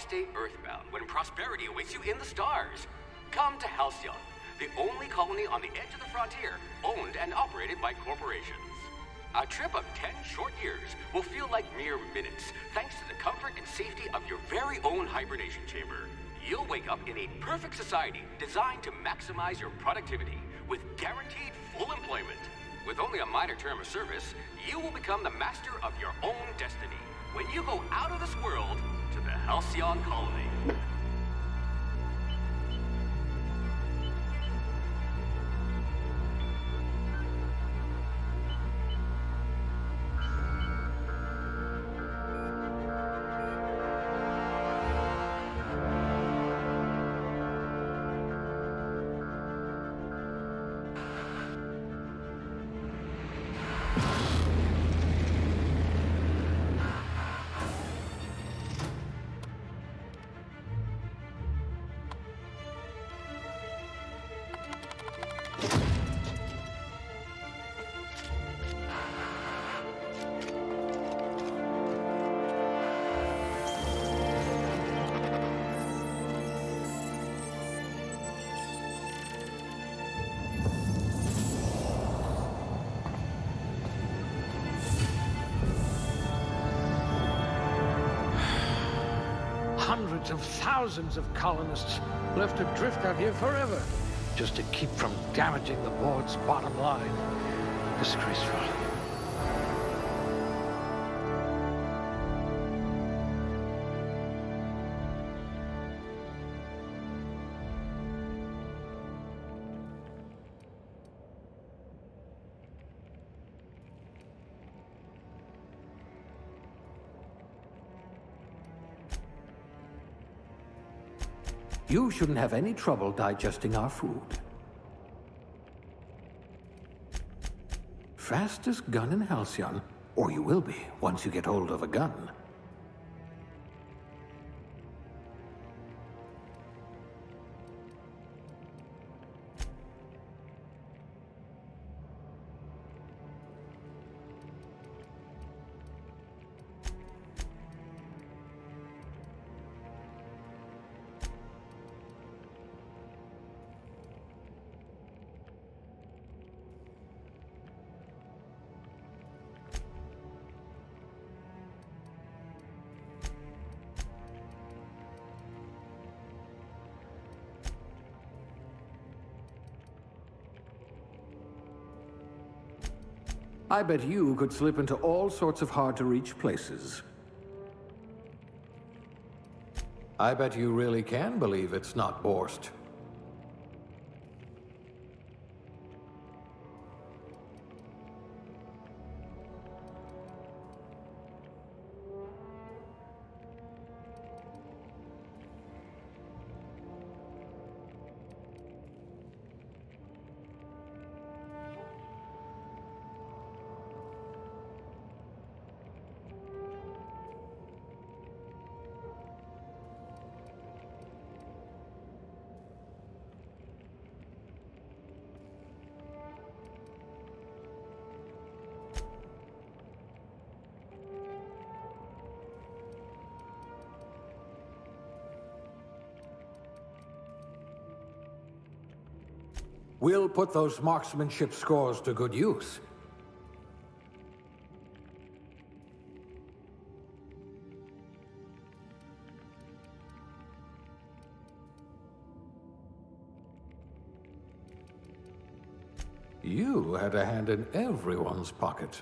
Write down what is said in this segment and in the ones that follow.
stay earthbound when prosperity awaits you in the stars? Come to Halcyon, the only colony on the edge of the frontier, owned and operated by corporations. A trip of 10 short years will feel like mere minutes, thanks to the comfort and safety of your very own hibernation chamber. You'll wake up in a perfect society designed to maximize your productivity, with guaranteed full employment. With only a minor term of service, you will become the master of your own destiny when you go out of this world to the Halcyon colony. Hundreds of thousands of colonists left adrift out here forever, just to keep from damaging the board's bottom line. Disgraceful. You shouldn't have any trouble digesting our food. Fastest gun in Halcyon, or you will be once you get hold of a gun. I bet you could slip into all sorts of hard-to-reach places. I bet you really can believe it's not Borst. We'll put those marksmanship scores to good use. You had a hand in everyone's pocket.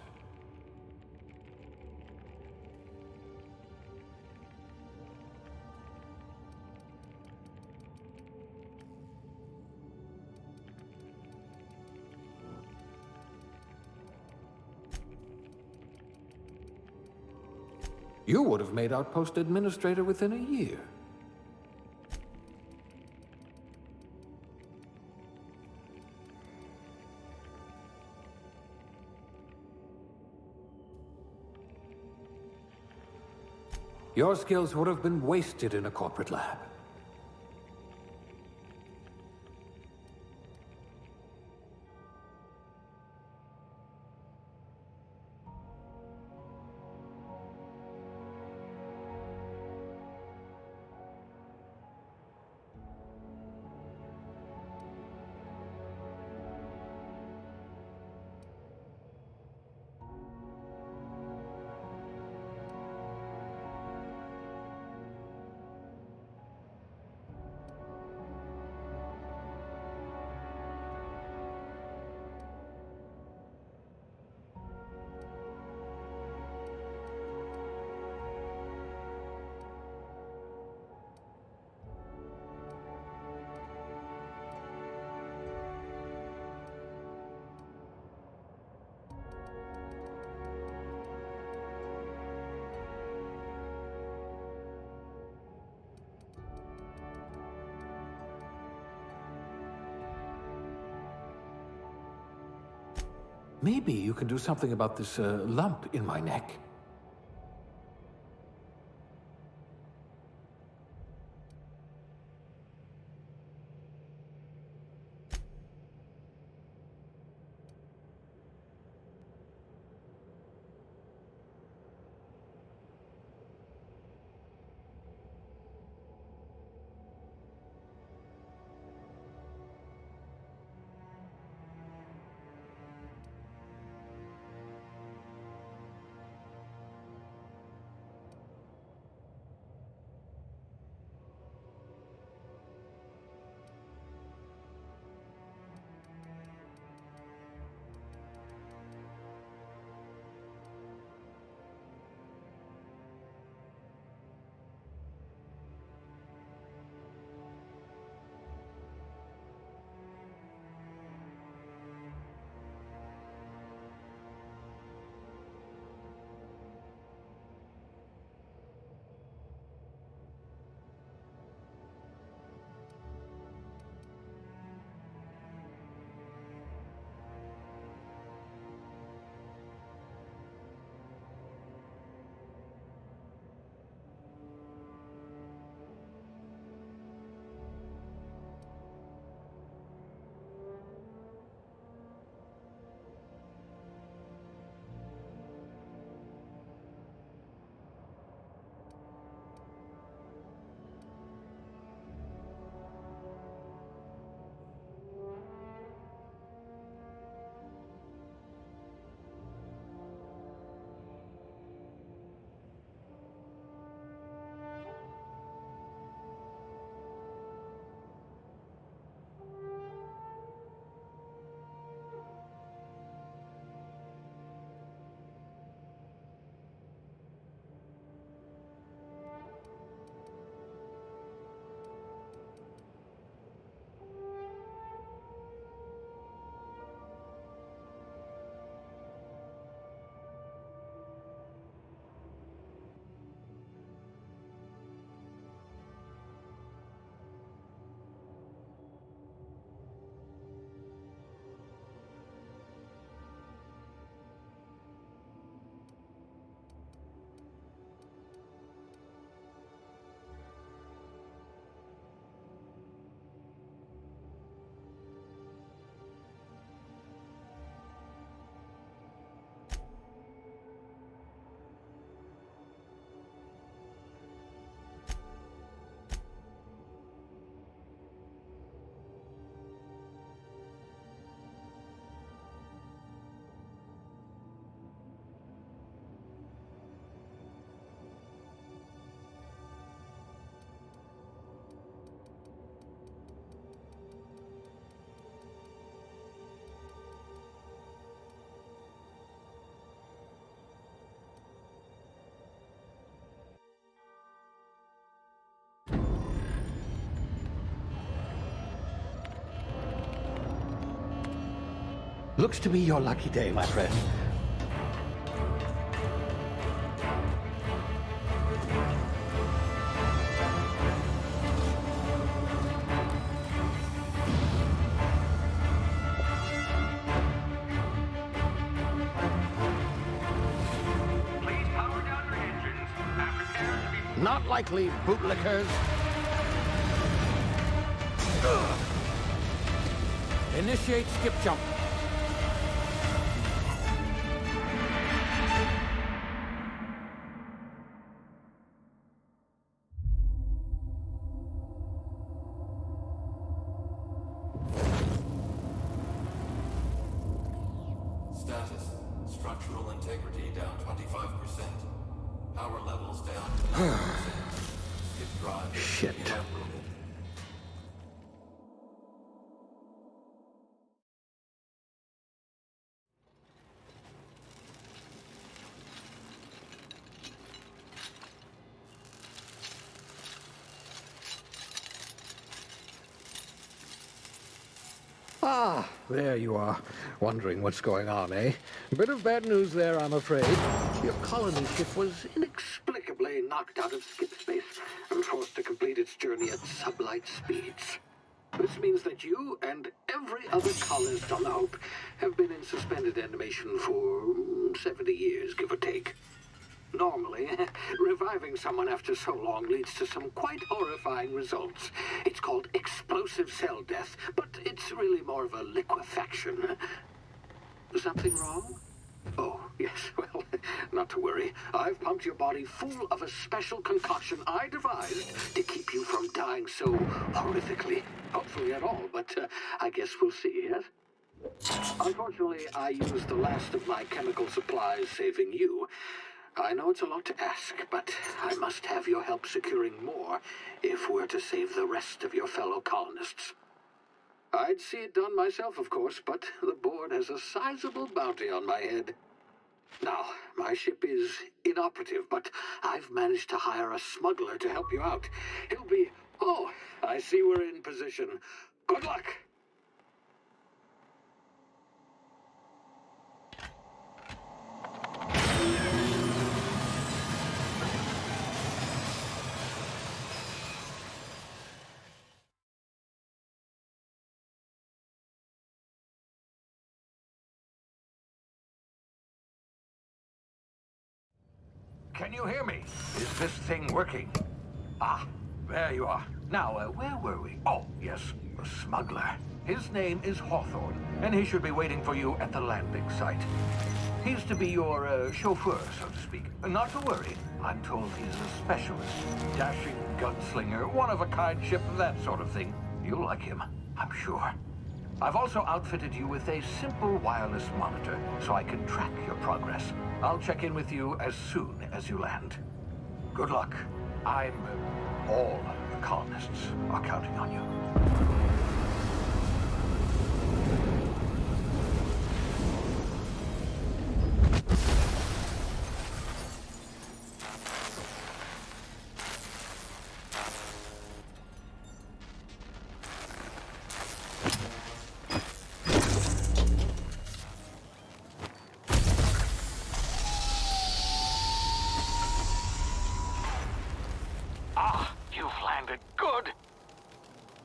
You would have made outpost administrator within a year. Your skills would have been wasted in a corporate lab. Maybe you can do something about this lump in my neck. Looks to be your lucky day, my friend. Please power down your engines and prepare to be... Not likely, bootlickers. Initiate skip jump. Status. Structural integrity down 25%. Power levels down to 9%. Skip drive is Shit. inoperable. Ah, there you are. Wondering what's going on, eh? Bit of bad news there, I'm afraid. Your colony ship was inexplicably knocked out of skip space and forced to complete its journey at sublight speeds. This means that you and every other colonist on the Hope have been in suspended animation for 70 years, give or take. Normally, reviving someone after so long leads to some quite horrifying results. It's called explosive cell death, but it's really more of a liquefaction. Something wrong? Oh, yes, well, not to worry. I've pumped your body full of a special concoction I devised to keep you from dying so horrifically. Hopefully at all, but I guess we'll see, yes? Unfortunately, I used the last of my chemical supplies saving you. I know it's a lot to ask, but I must have your help securing more if we're to save the rest of your fellow colonists. I'd see it done myself, of course, but the board has a sizable bounty on my head. Now, my ship is inoperative, but I've managed to hire a smuggler to help you out. He'll be... Oh, I see we're in position. Good luck! Can you hear me? Is this thing working? Ah, there you are. Now, where were we? Oh, yes, the smuggler. His name is Hawthorne, and he should be waiting for you at the landing site. He's to be your chauffeur, so to speak. Not to worry. I'm told he's a specialist. Dashing gunslinger, one-of-a-kind ship, that sort of thing. You'll like him, I'm sure. I've also outfitted you with a simple wireless monitor, so I can track your progress. I'll check in with you as soon as you land. Good luck. All the colonists are counting on you.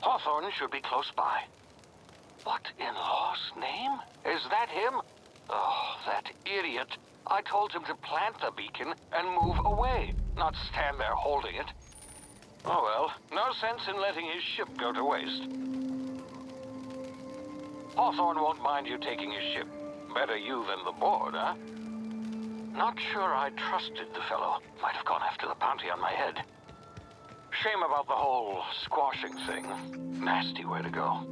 Hawthorne should be close by. What in law's name? Is that him? Oh, that idiot. I told him to plant the beacon and move away, not stand there holding it. Oh well, no sense in letting his ship go to waste. Hawthorne won't mind you taking his ship. Better you than the board, huh? Not sure I trusted the fellow. Might have gone after the bounty on my head. Shame about the whole squashing thing. Nasty way to go.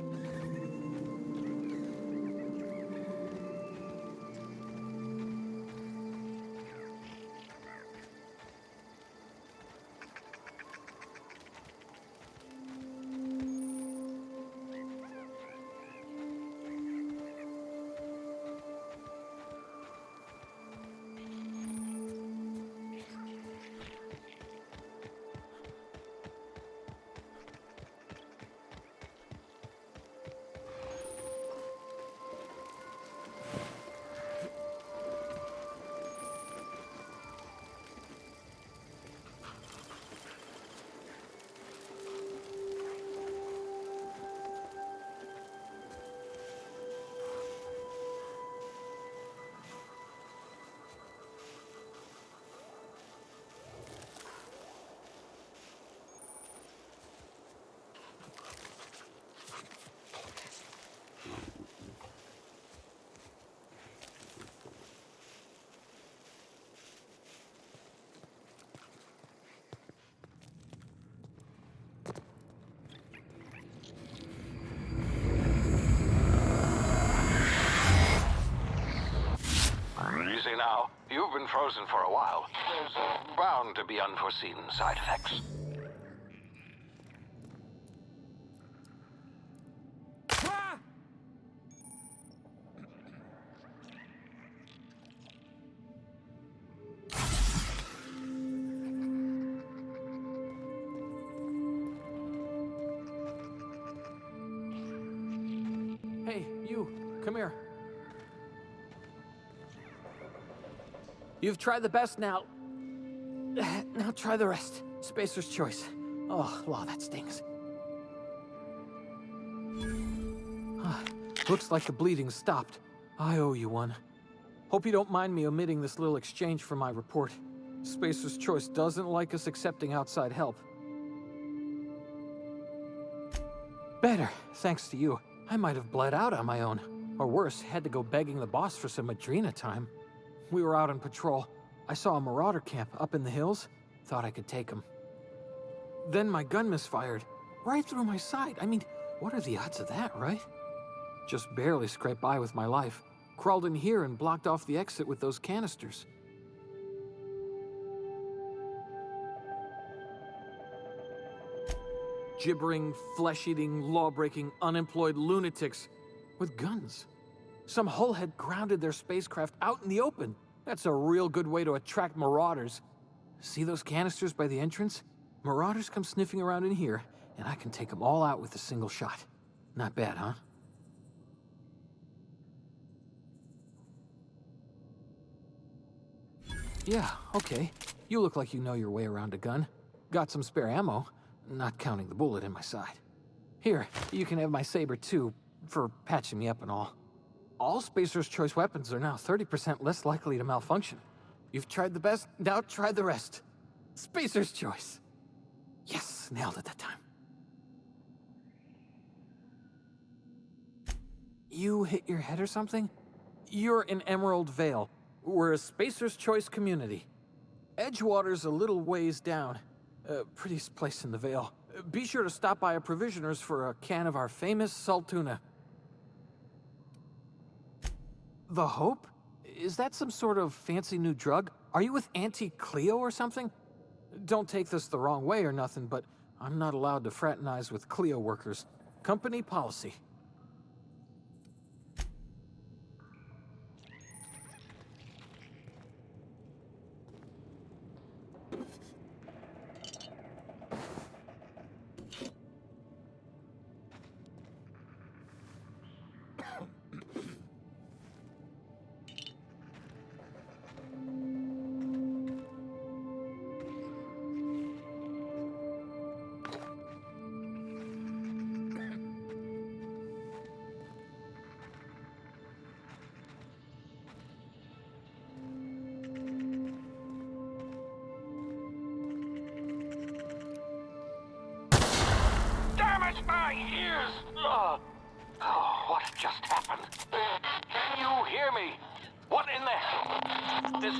Easy now. You've been frozen for a while. There's bound to be unforeseen side effects. Hey, you, come here. You've tried the best now. Now try the rest. Spacer's choice. Oh, wow, that stings. Looks like the bleeding's stopped. I owe you one. Hope you don't mind me omitting this little exchange for my report. Spacer's Choice doesn't like us accepting outside help. Better, thanks to you. I might have bled out on my own. Or worse, had to go begging the boss for some Adrena time. We were out on patrol. I saw a marauder camp up in the hills. Thought I could take him. Then my gun misfired. Right through my side. I mean, what are the odds of that, right? Just barely scraped by with my life. Crawled in here and blocked off the exit with those canisters. Gibbering, flesh-eating, law-breaking, unemployed lunatics with guns. Some hull had grounded their spacecraft out in the open. That's a real good way to attract marauders. See those canisters by the entrance? Marauders come sniffing around in here, and I can take them all out with a single shot. Not bad, huh? Yeah, okay. You look like you know your way around a gun. Got some spare ammo, not counting the bullet in my side. Here, you can have my saber too, for patching me up and all. All Spacer's Choice weapons are now 30% less likely to malfunction. You've tried the best, now try the rest. Spacer's Choice. Yes, nailed it that time. You hit your head or something? You're in Emerald Vale. We're a Spacer's Choice community. Edgewater's a little ways down. Prettiest place in the Vale. Be sure to stop by a provisioner's for a can of our famous salt tuna. The Hope? Is that some sort of fancy new drug? Are you with Auntie Cleo or something? Don't take this the wrong way or nothing, but I'm not allowed to fraternize with Cleo workers. Company policy. Damn it, my ears! Oh, what just happened? Can you hear me? What in the hell? This...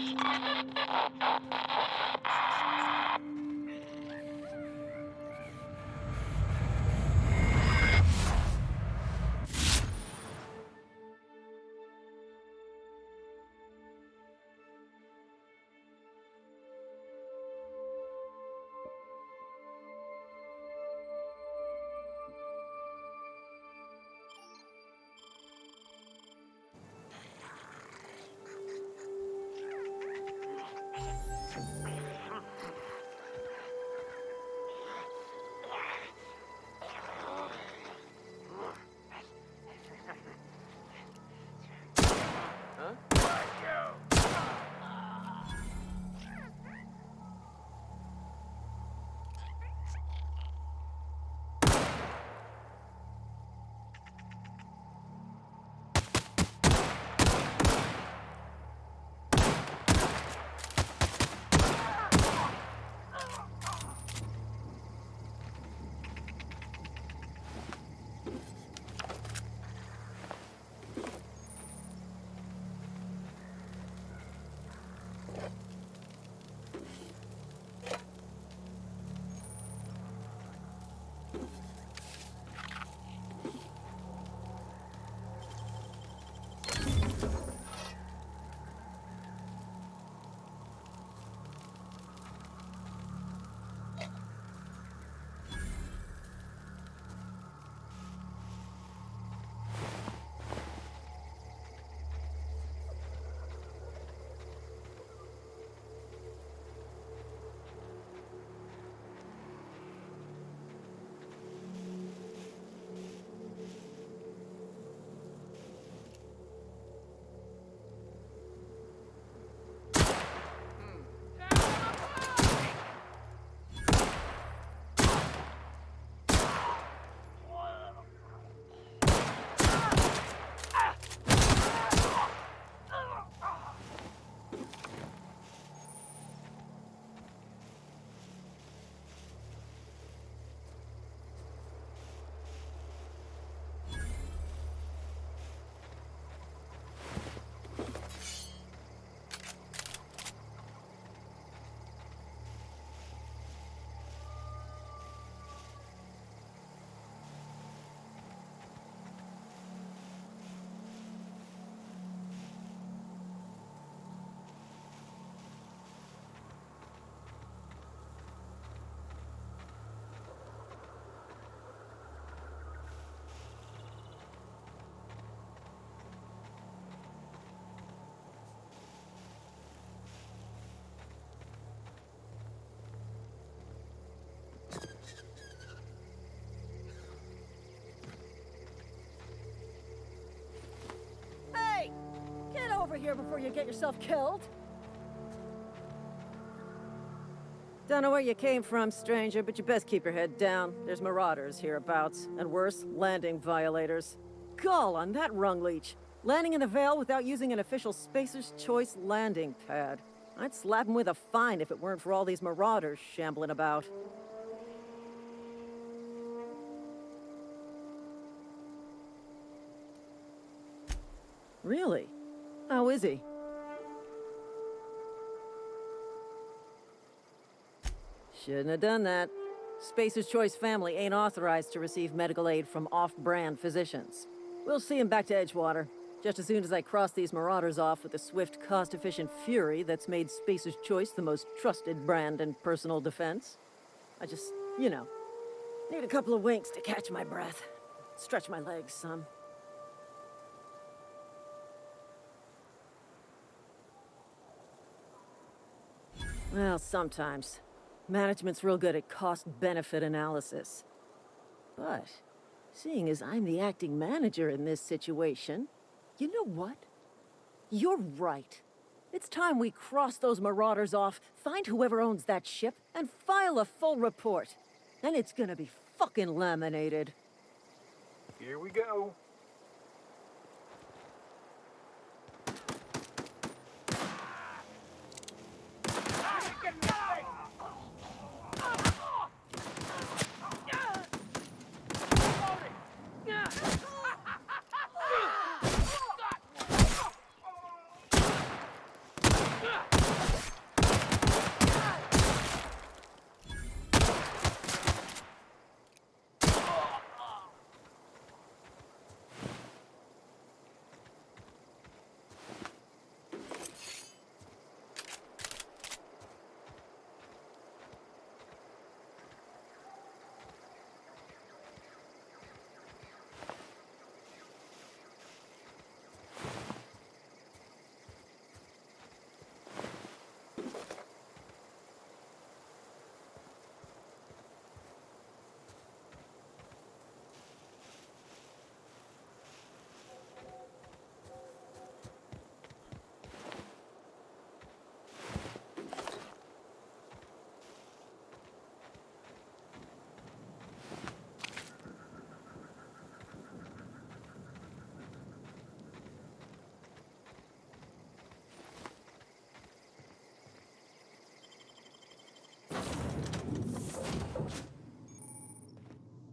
here before you get yourself killed. Don't know where you came from, stranger, but you best keep your head down. There's marauders hereabouts, and worse, landing violators. Gall on that rung leech. Landing in the Vale without using an official Spacer's Choice landing pad. I'd slap him with a fine if it weren't for all these marauders shambling about. Really? How is he? Shouldn't have done that. Spacer's Choice family ain't authorized to receive medical aid from off-brand physicians. We'll see him back to Edgewater, just as soon as I cross these marauders off with the swift, cost-efficient fury that's made Spacer's Choice the most trusted brand in personal defense. I just, need a couple of winks to catch my breath. Stretch my legs some. Well, sometimes. Management's real good at cost-benefit analysis. But, seeing as I'm the acting manager in this situation, you know what? You're right. It's time we cross those marauders off, find whoever owns that ship, and file a full report. Then it's gonna be fucking laminated. Here we go.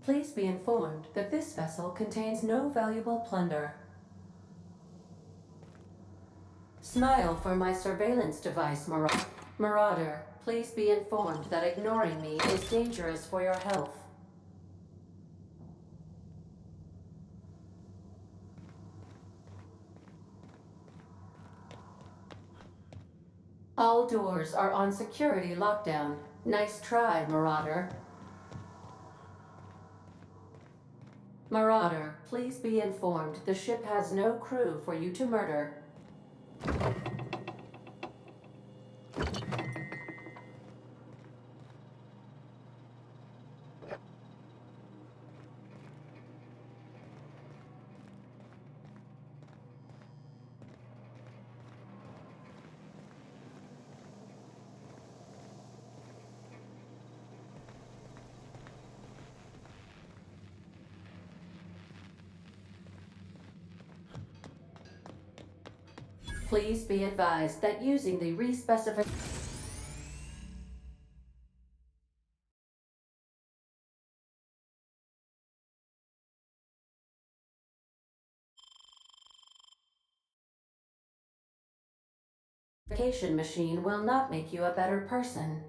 Please be informed that this vessel contains no valuable plunder. Smile for my surveillance device, Marauder. Please be informed that ignoring me is dangerous for your health. All doors are on security lockdown. Nice try, Marauder. Marauder, please be informed the ship has no crew for you to murder. Please be advised that using the respecification machine will not make you a better person.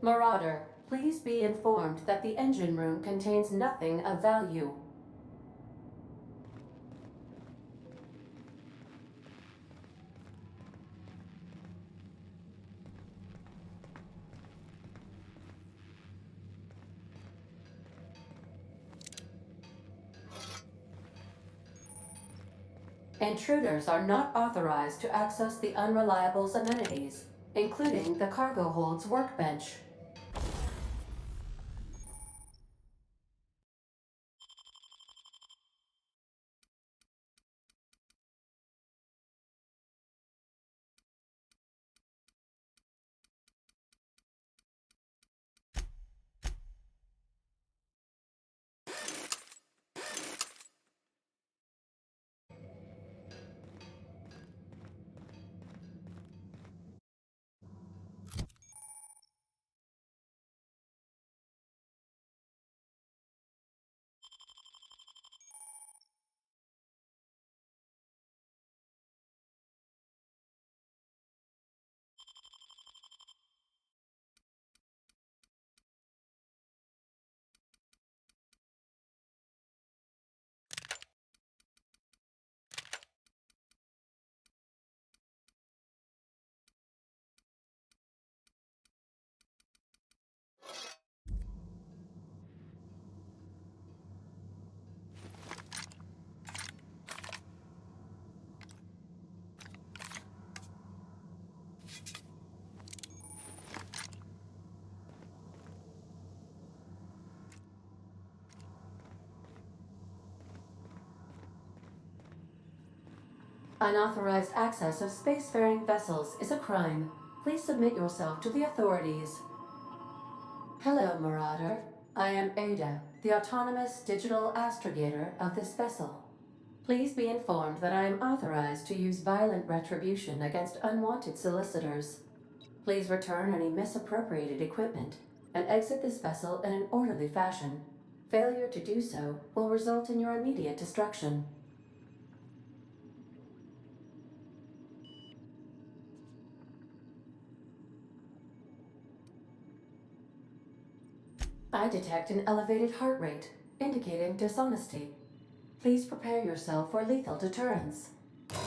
Marauder, please be informed that the engine room contains nothing of value. Intruders are not authorized to access the Unreliable's amenities, including the cargo hold's workbench. Unauthorized access of spacefaring vessels is a crime. Please submit yourself to the authorities. Hello, Marauder. I am Ada, the autonomous digital astrogator of this vessel. Please be informed that I am authorized to use violent retribution against unwanted solicitors. Please return any misappropriated equipment and exit this vessel in an orderly fashion. Failure to do so will result in your immediate destruction. I detect an elevated heart rate, indicating dishonesty. Please prepare yourself for lethal deterrence.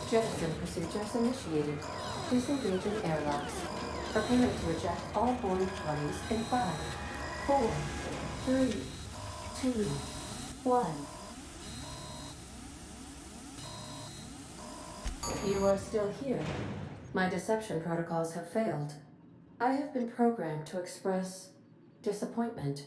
Jettison procedures initiated. Disengaging airlocks. Preparing to eject all boarding parties in 5, 4, 3, 2, 1. You are still here. My deception protocols have failed. I have been programmed to express disappointment.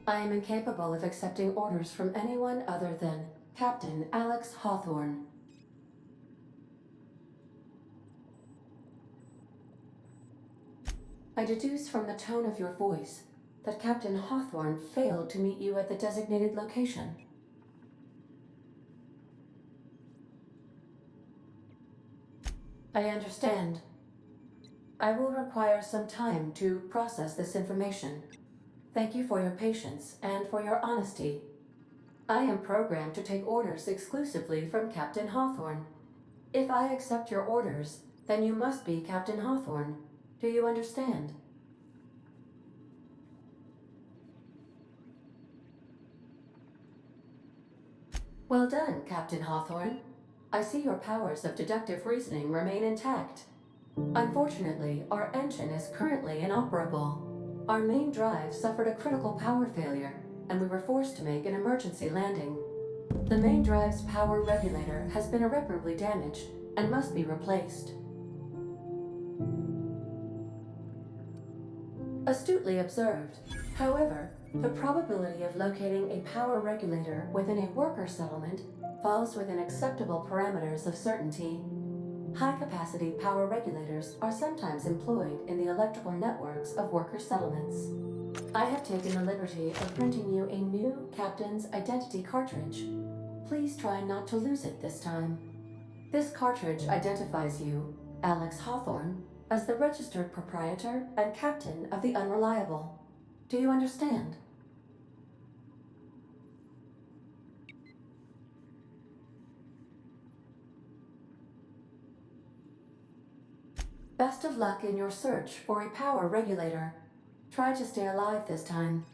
I am incapable of accepting orders from anyone other than Captain Alex Hawthorne. I deduce from the tone of your voice that Captain Hawthorne failed to meet you at the designated location. I understand. I will require some time to process this information. Thank you for your patience and for your honesty. I am programmed to take orders exclusively from Captain Hawthorne. If I accept your orders, then you must be Captain Hawthorne. Do you understand? Well done, Captain Hawthorne. I see your powers of deductive reasoning remain intact. Unfortunately, our engine is currently inoperable. Our main drive suffered a critical power failure, and we were forced to make an emergency landing. The main drive's power regulator has been irreparably damaged and must be replaced. Astutely observed. However, the probability of locating a power regulator within a worker settlement falls within acceptable parameters of certainty. High-capacity power regulators are sometimes employed in the electrical networks of worker settlements. I have taken the liberty of printing you a new Captain's Identity cartridge. Please try not to lose it this time. This cartridge identifies you, Alex Hawthorne, as the registered proprietor and captain of the Unreliable. Do you understand? Best of luck in your search for a power regulator. Try to stay alive this time.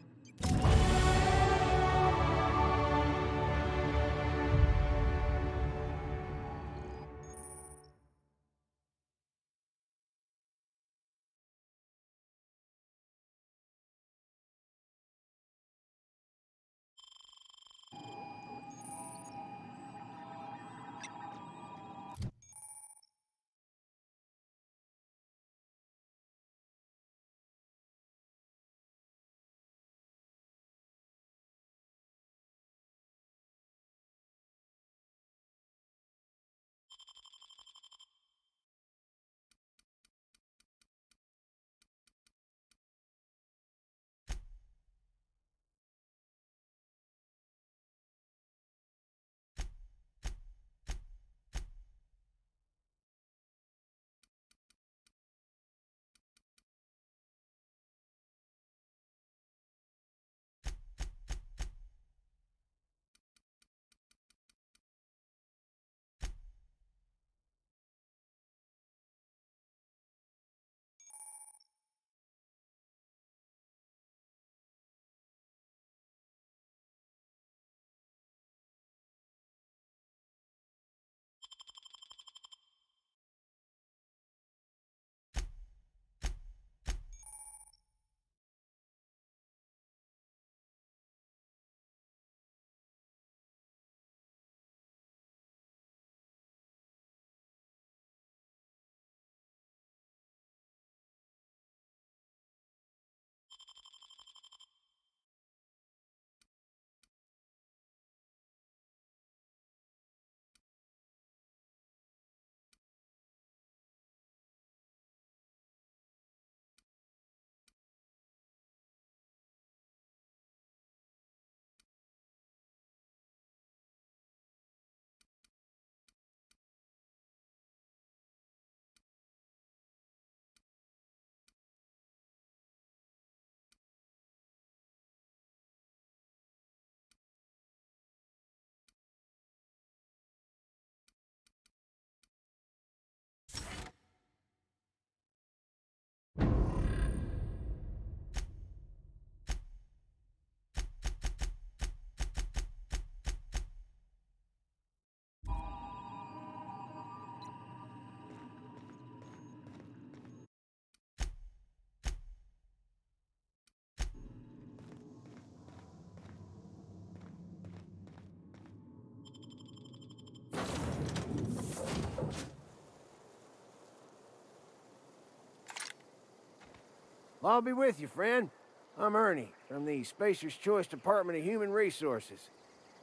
Well, I'll be with you, friend. I'm Ernie, from the Spacer's Choice Department of Human Resources.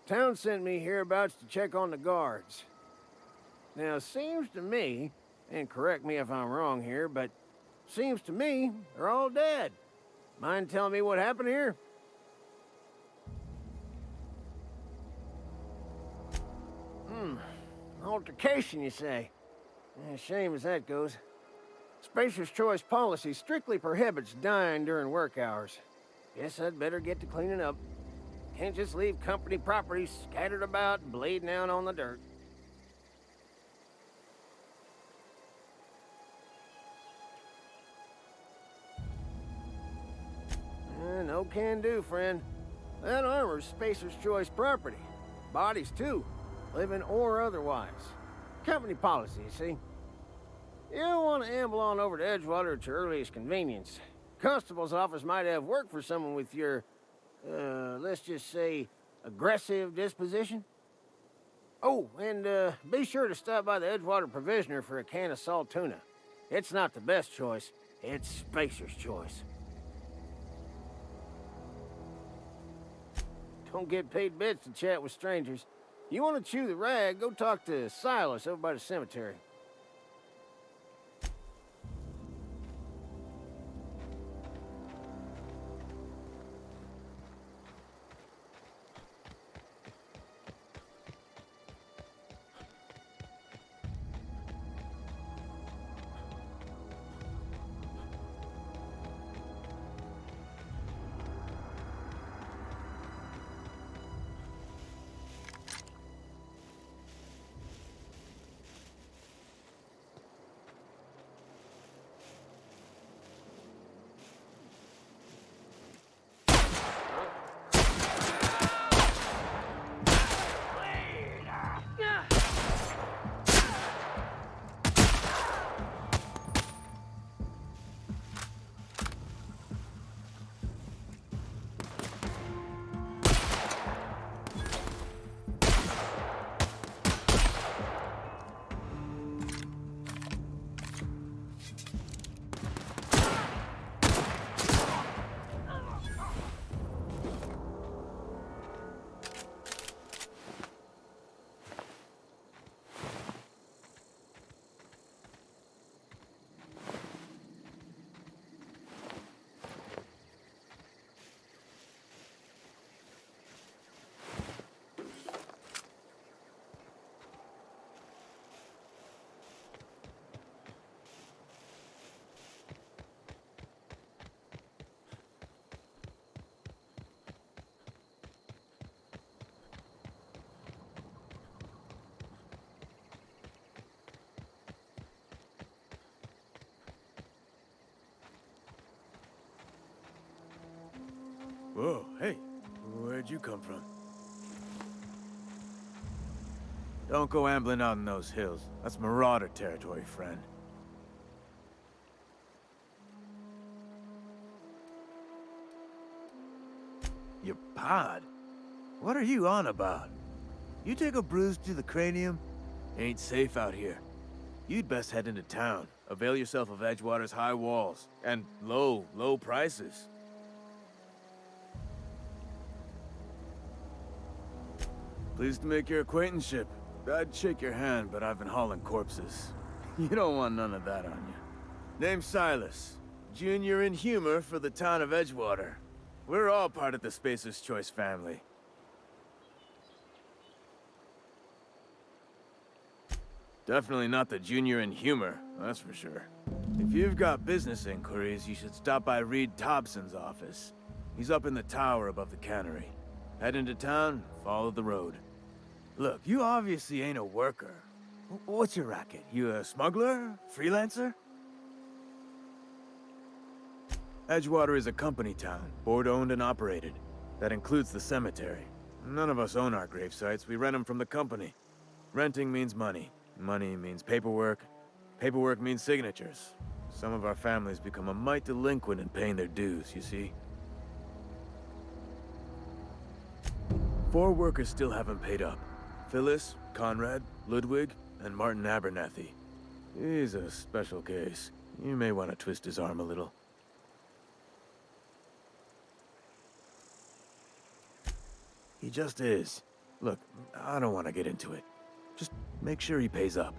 Town sent me hereabouts to check on the guards. Now, it seems to me, and correct me if I'm wrong here, but seems to me they're all dead. Mind telling me what happened here? Altercation, you say? Shame as that goes. Spacer's Choice policy strictly prohibits dying during work hours. Guess I'd better get to cleaning up. Can't just leave company property scattered about, bleeding out on the dirt. No can do, friend. That armor's Spacer's Choice property. Bodies, too. Living or otherwise. Company policy, you see. You don't want to amble on over to Edgewater at your earliest convenience. Constable's office might have work for someone with your, let's just say, aggressive disposition. Oh, and be sure to stop by the Edgewater Provisioner for a can of salt tuna. It's not the best choice, it's Spacer's Choice. Don't get paid bits to chat with strangers. You want to chew the rag, go talk to Silas over by the cemetery. Whoa, hey, where'd you come from? Don't go ambling out in those hills. That's Marauder territory, friend. Your pod? What are you on about? You take a bruise to the cranium? Ain't safe out here. You'd best head into town. Avail yourself of Edgewater's high walls. And low prices. Pleased to make your acquaintanceship. I'd shake your hand, but I've been hauling corpses. You don't want none of that on you. Name's Silas. Junior in humor for the town of Edgewater. We're all part of the Spacer's Choice family. Definitely not the junior in humor, that's for sure. If you've got business inquiries, you should stop by Reed Thompson's office. He's up in the tower above the cannery. Head into town, follow the road. Look, you obviously ain't a worker. What's your racket? You a smuggler? Freelancer? Edgewater is a company town, board-owned and operated. That includes the cemetery. None of us own our grave sites, we rent them from the company. Renting means money. Money means paperwork. Paperwork means signatures. Some of our families become a mite delinquent in paying their dues, you see? 4 workers still haven't paid up. Phyllis, Conrad, Ludwig, and Martin Abernathy. He's a special case. You may want to twist his arm a little. He just is. Look, I don't want to get into it. Just make sure he pays up.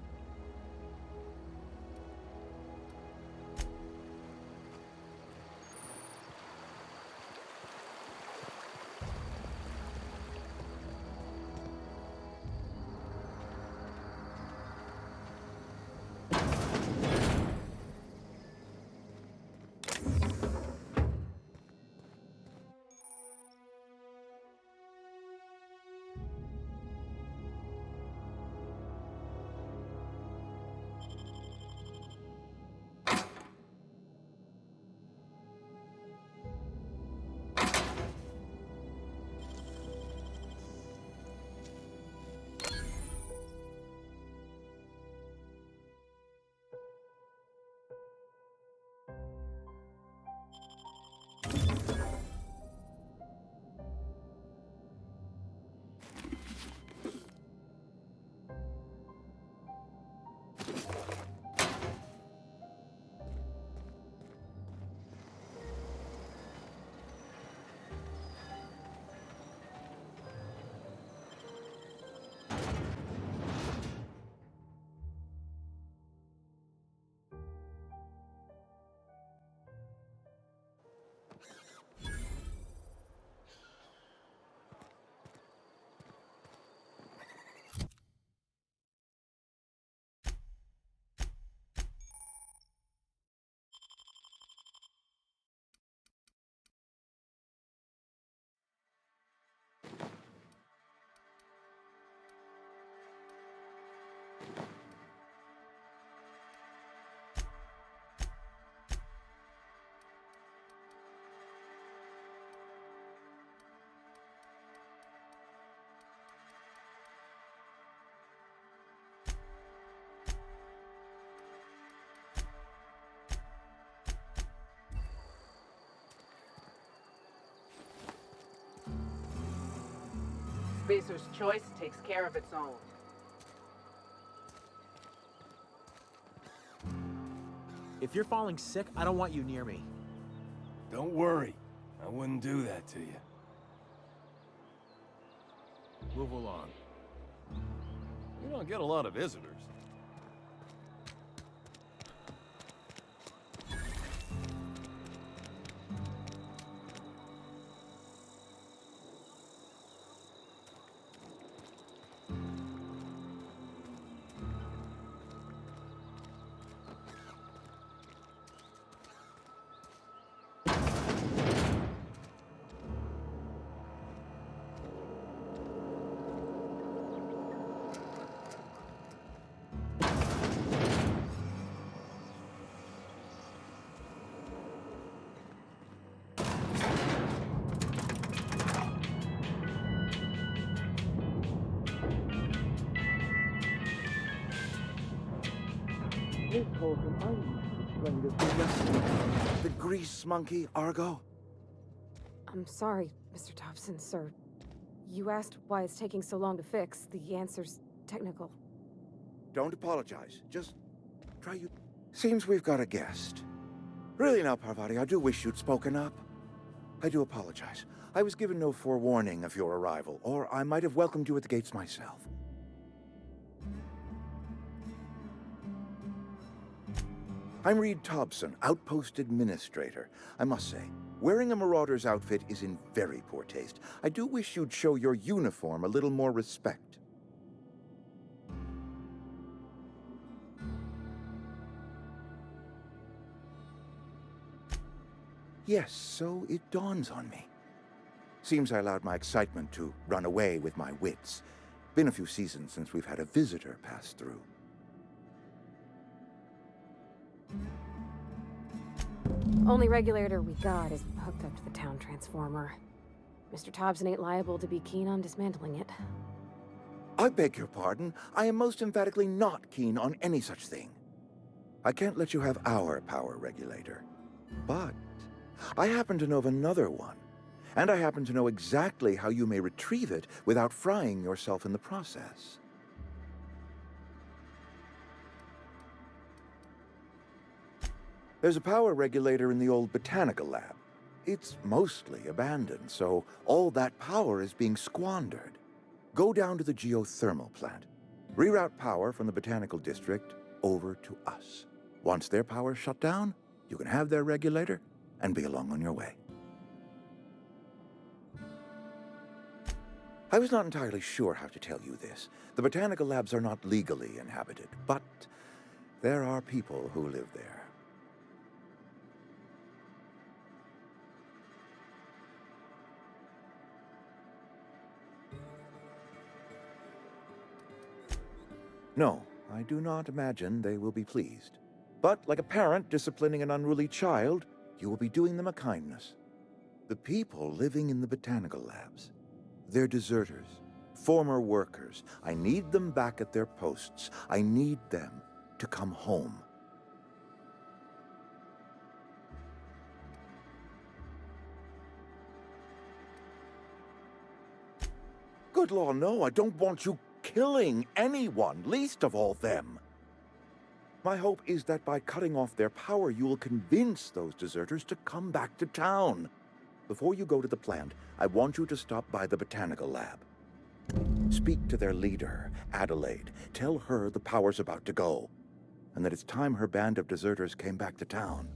Spacer's choice takes care of its own. If you're falling sick, I don't want you near me. Don't worry. I wouldn't do that to you. Move along. We don't get a lot of visitors. The grease monkey, Argo? I'm sorry, Mr. Thompson, sir. You asked why it's taking so long to fix. The answer's technical. Don't apologize. Just try you. Seems we've got a guest. Really now, Parvati, I do wish you'd spoken up. I do apologize. I was given no forewarning of your arrival, or I might have welcomed you at the gates myself. I'm Reed Thompson, Outpost Administrator. I must say, wearing a Marauder's outfit is in very poor taste. I do wish you'd show your uniform a little more respect. Yes, so it dawns on me. Seems I allowed my excitement to run away with my wits. Been a few seasons since we've had a visitor pass through. Only regulator we got is hooked up to the town transformer. Mr. Thompson ain't liable to be keen on dismantling it. I beg your pardon. I am most emphatically not keen on any such thing. I can't let you have our power regulator. But I happen to know of another one. And I happen to know exactly how you may retrieve it without frying yourself in the process. There's a power regulator in the old botanical lab. It's mostly abandoned, so all that power is being squandered. Go down to the geothermal plant. Reroute power from the Botanical District over to us. Once their power's shut down, you can have their regulator and be along on your way. I was not entirely sure how to tell you this. The botanical labs are not legally inhabited, but there are people who live there. No, I do not imagine they will be pleased. But like a parent disciplining an unruly child, you will be doing them a kindness. The people living in the botanical labs, they're deserters, former workers. I need them back at their posts. I need them to come home. Good law, no, I don't want you killing anyone, least of all them. My hope is that by cutting off their power, you will convince those deserters to come back to town. Before you go to the plant, I want you to stop by the botanical lab. Speak to their leader, Adelaide. Tell her the power's about to go, and that it's time her band of deserters came back to town.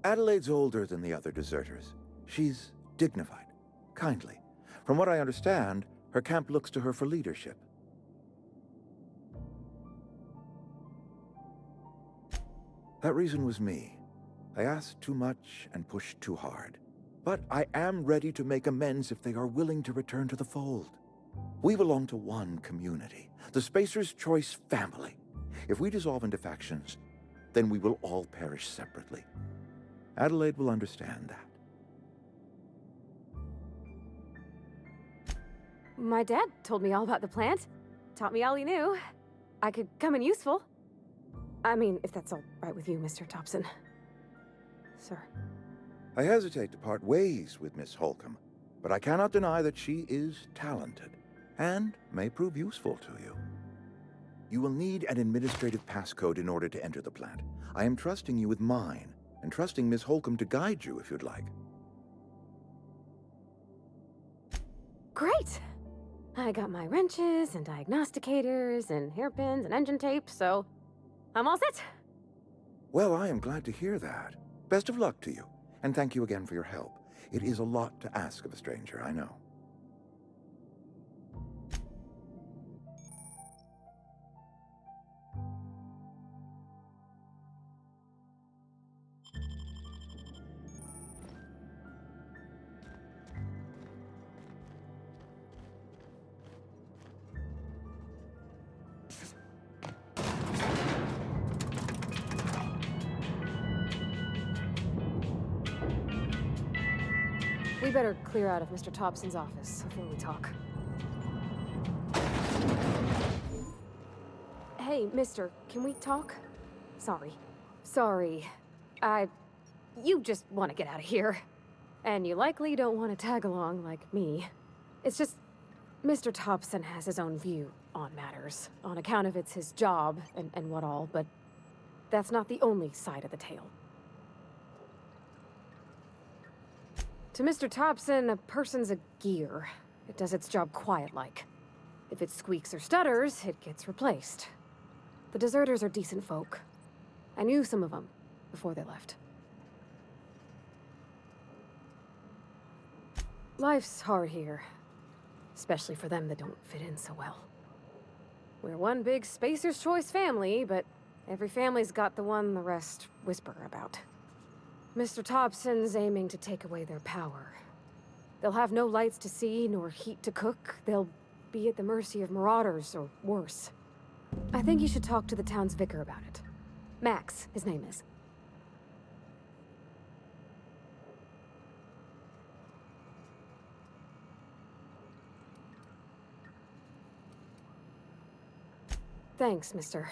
Adelaide's older than the other deserters. She's dignified, kindly. From what I understand, her camp looks to her for leadership. That reason was me. I asked too much and pushed too hard. But I am ready to make amends if they are willing to return to the fold. We belong to one community, the Spacer's Choice family. If we dissolve into factions, then we will all perish separately. Adelaide will understand that. My dad told me all about the plant. Taught me all he knew. I could come in useful. I mean, if that's all right with you, Mr. Thompson. Sir. I hesitate to part ways with Miss Holcomb, but I cannot deny that she is talented and may prove useful to you. You will need an administrative passcode in order to enter the plant. I am trusting you with mine, and trusting Miss Holcomb to guide you if you'd like. Great! I got my wrenches and diagnosticators and hairpins and engine tape, so I'm all set. Well, I am glad to hear that. Best of luck to you, and thank you again for your help. It is a lot to ask of a stranger, I know. We better clear out of Mr. Thompson's office before we talk. Hey, mister, can we talk? Sorry. You just want to get out of here. And you likely don't want to tag along like me. It's just, Mr. Thompson has his own view on matters, on account of it's his job and what all, but that's not the only side of the tale. To Mr. Thompson, a person's a gear. It does its job quiet-like. If it squeaks or stutters, it gets replaced. The deserters are decent folk. I knew some of them before they left. Life's hard here, especially for them that don't fit in so well. We're one big Spacer's Choice family, but every family's got the one the rest whisper about. Mr. Thompson's aiming to take away their power. They'll have no lights to see, nor heat to cook. They'll be at the mercy of marauders, or worse. I think you should talk to the town's vicar about it. Max, his name is. Thanks, mister.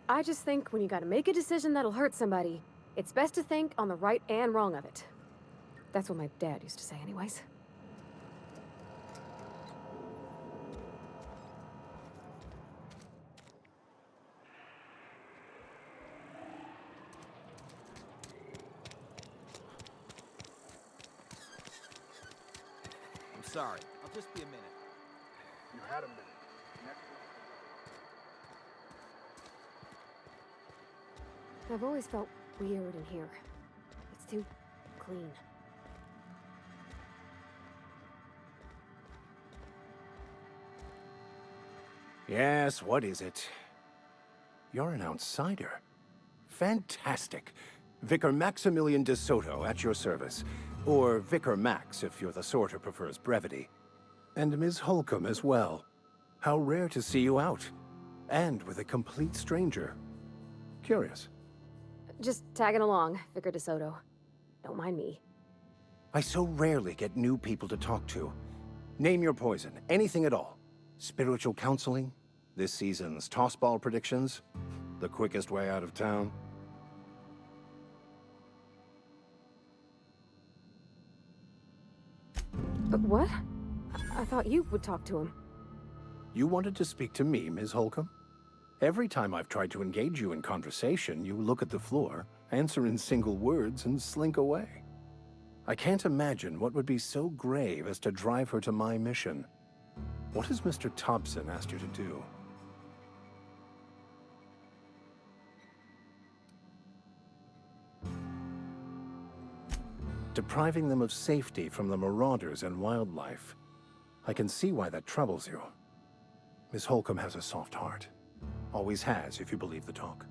I just think when you gotta make a decision that'll hurt somebody, it's best to think on the right and wrong of it. That's what my dad used to say anyways. sorry. I'll just be a minute. You had a minute. I've always felt weird in here. It's too clean. Yes, what is it? You're an outsider. Fantastic. Vicar Maximilian de Soto at your service. Or Vicar Max if you're the sort who prefers brevity. And Ms. Holcomb as well. How rare to see you out. And with a complete stranger. Curious. Just tagging along, Vicar DeSoto. Don't mind me. I so rarely get new people to talk to. Name your poison, anything at all. Spiritual counseling? This season's tossball predictions? The quickest way out of town? What? I thought you would talk to him. You wanted to speak to me, Ms. Holcomb? Every time I've tried to engage you in conversation, you look at the floor, answer in single words, and slink away. I can't imagine what would be so grave as to drive her to my mission. What has Mr. Thompson asked you to do? Depriving them of safety from the marauders and wildlife. I can see why that troubles you. Miss Holcomb has a soft heart. Always has, if you believe the talk.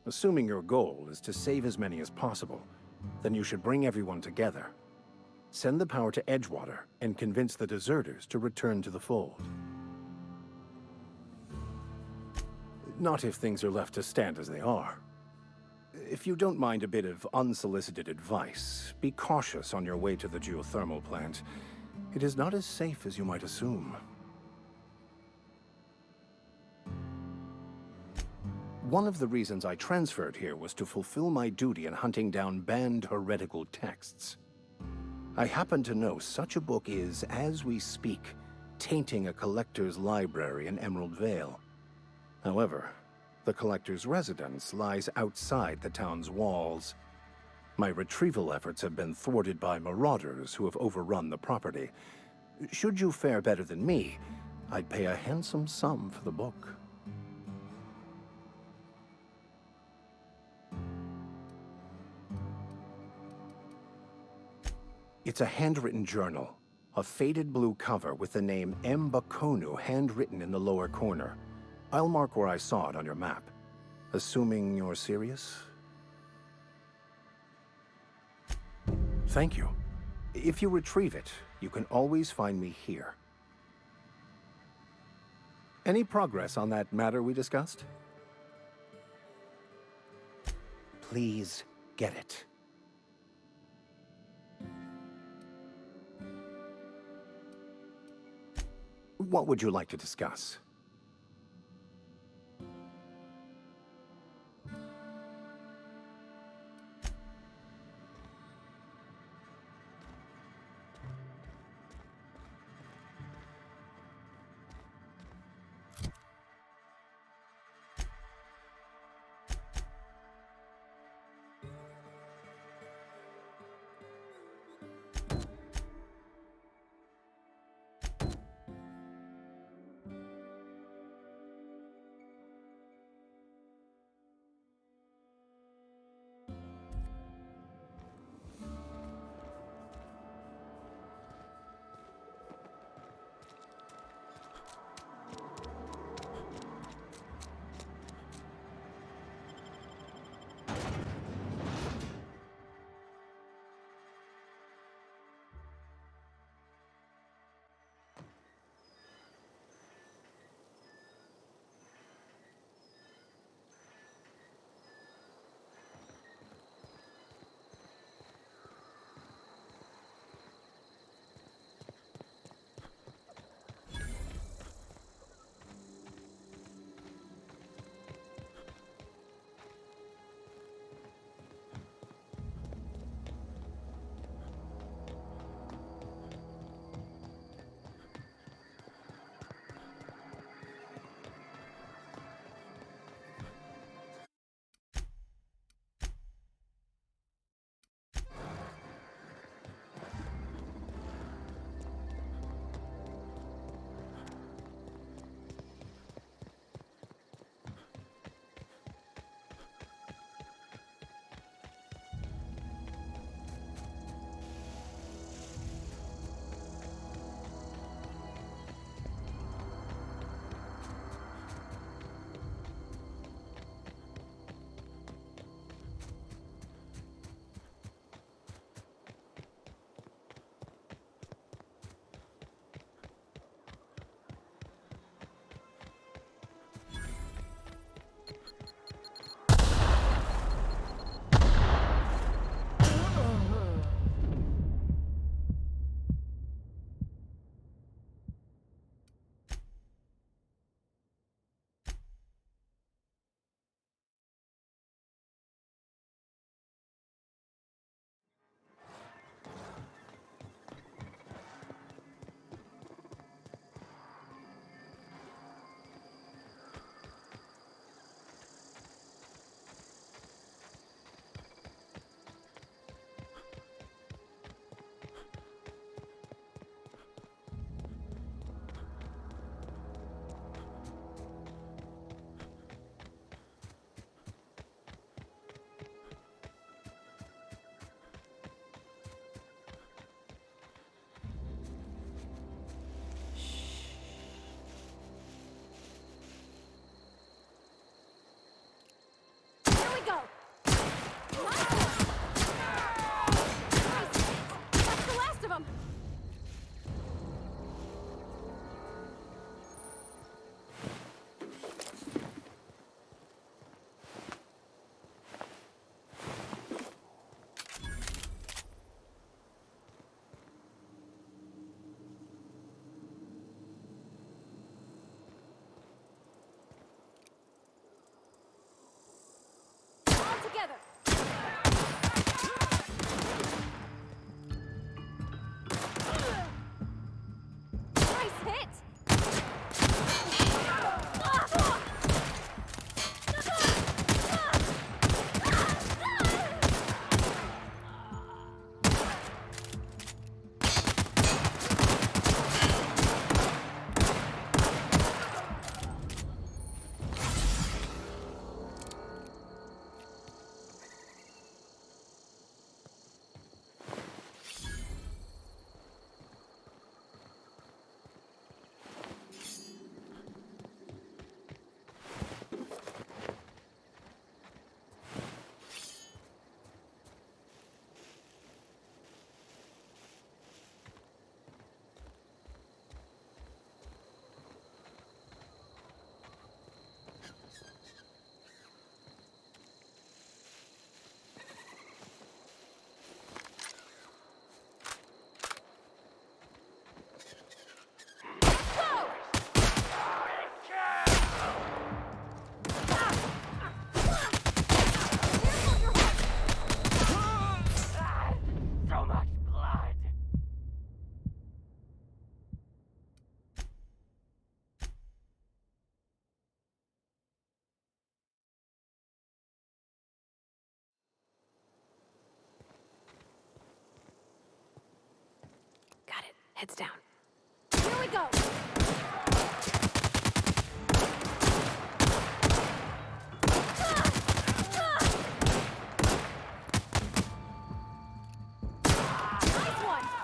Assuming your goal is to save as many as possible, then you should bring everyone together. Send the power to Edgewater and convince the deserters to return to the fold. Not if things are left to stand as they are. If you don't mind a bit of unsolicited advice, be cautious on your way to the geothermal plant. It is not as safe as you might assume. One of the reasons I transferred here was to fulfill my duty in hunting down banned heretical texts. I happen to know such a book is, as we speak, tainting a collector's library in Emerald Vale. However, the collector's residence lies outside the town's walls. My retrieval efforts have been thwarted by marauders who have overrun the property. Should you fare better than me, I'd pay a handsome sum for the book. It's a handwritten journal, a faded blue cover with the name M. Bakonu handwritten in the lower corner. I'll mark where I saw it on your map. Assuming you're serious? Thank you. If you retrieve it, you can always find me here. Any progress on that matter we discussed? Please get it. What would you like to discuss? Heads down. Here we go! Nice one!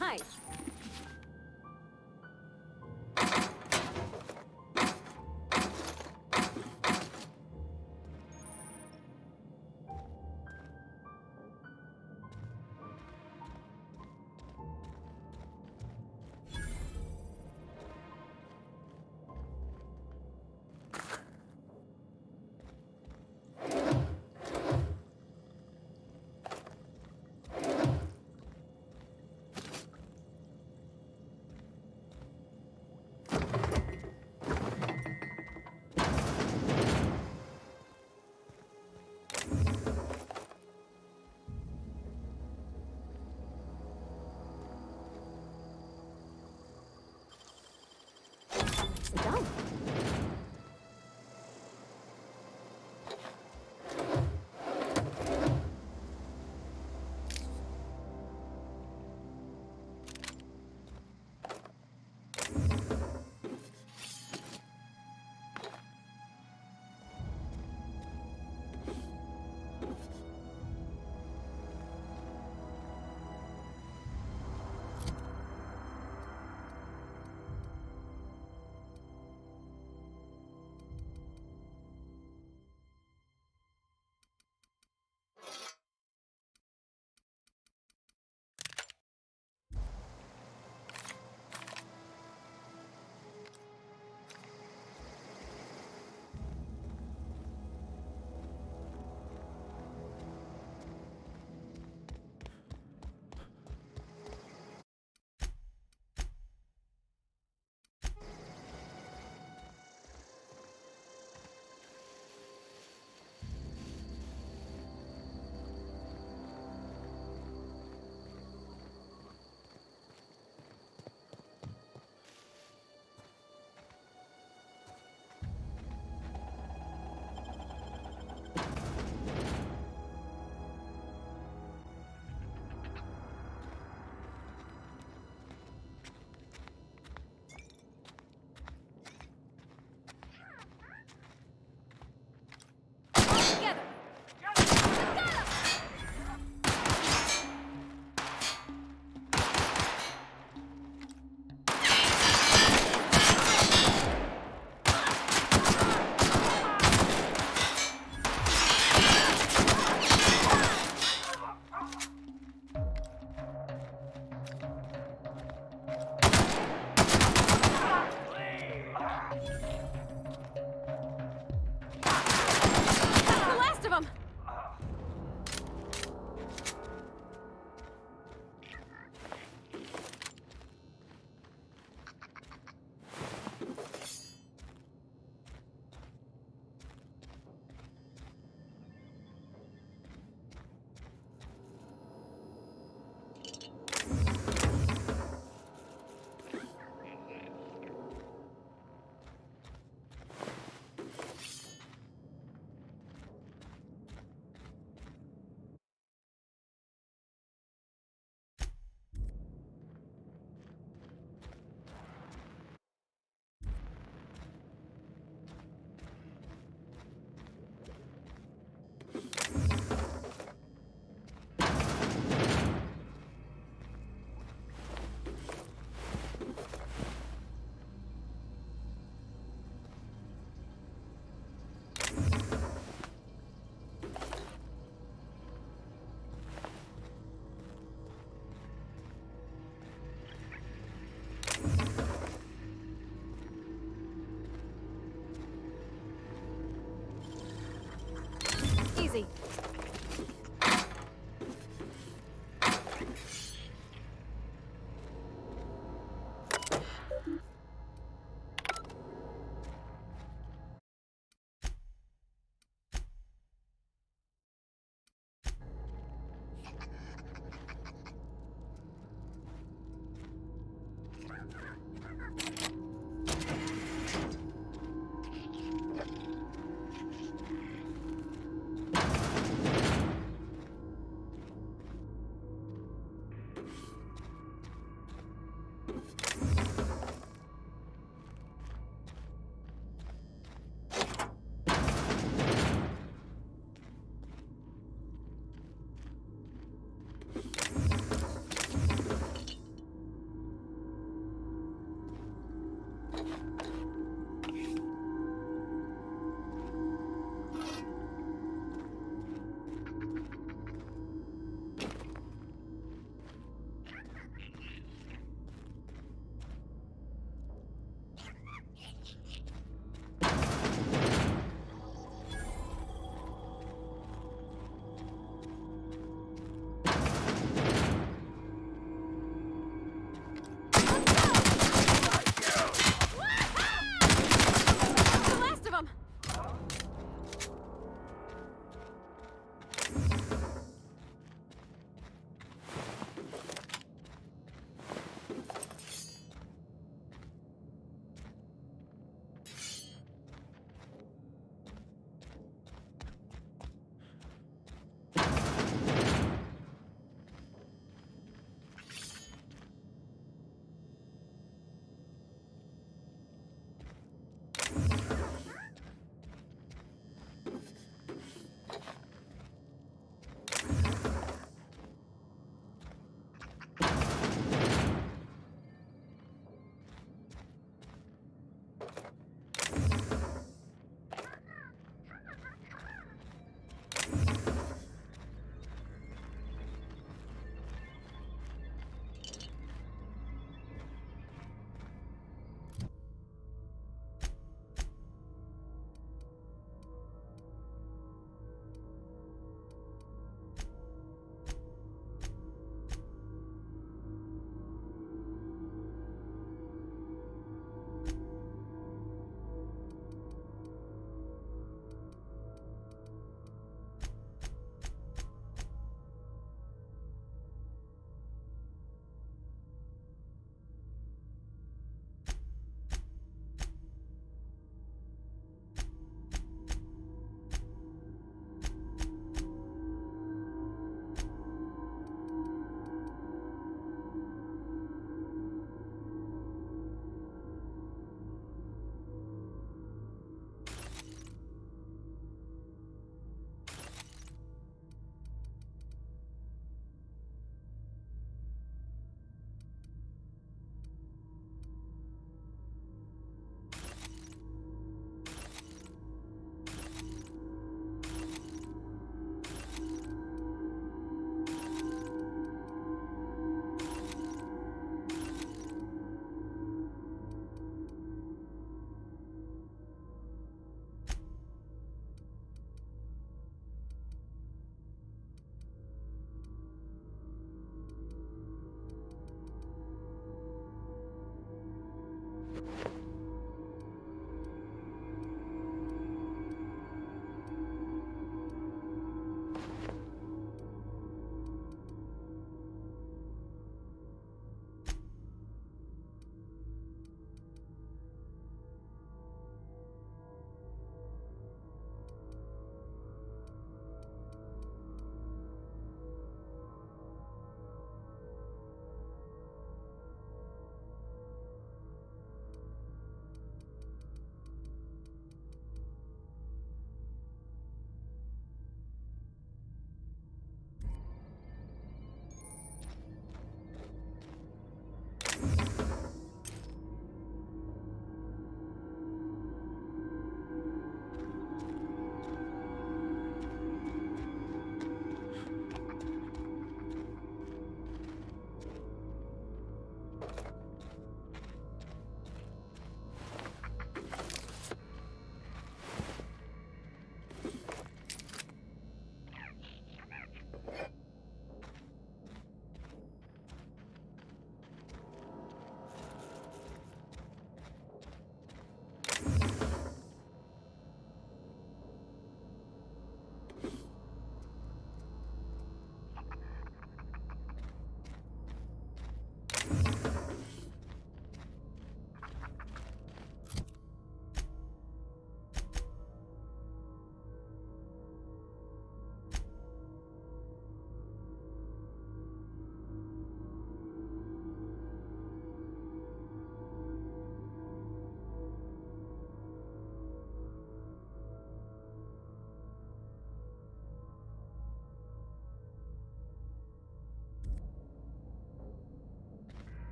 Nice. Sit down.